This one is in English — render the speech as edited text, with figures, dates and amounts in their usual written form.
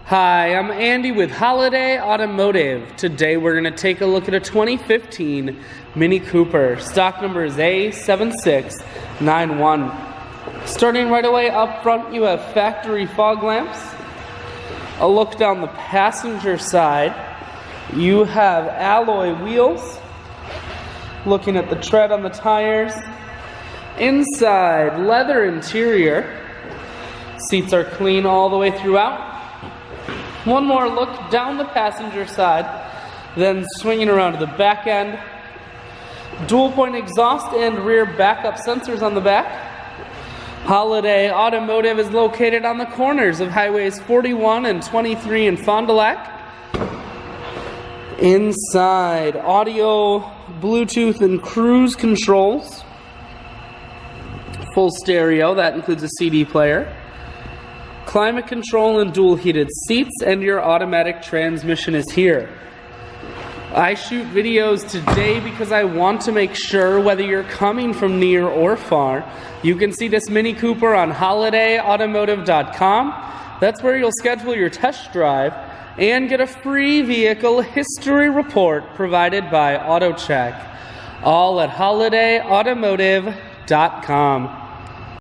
Hi, I'm Andy with Holiday Automotive. Today we're going to take a look at a 2015 Mini Cooper. Stock number is A7691. Starting right away up front, you have factory fog lamps. A look down the passenger side, you have alloy wheels. Looking at the tread on the tires. Inside, leather interior. Seats are clean all the way throughout. One more look down the passenger side, then swinging around to the back end. Dual point exhaust and rear backup sensors on the back. Holiday Automotive is located on the corners of highways 41 and 23 in Fond du Lac. Inside, audio, Bluetooth, and cruise controls. Full stereo, that includes a CD player. Climate control and dual heated seats, and your automatic transmission is here. I shoot videos today because I want to make sure whether you're coming from near or far, you can see this Mini Cooper on holidayautomotive.com. That's where you'll schedule your test drive and get a free vehicle history report provided by AutoCheck. All at holidayautomotive.com.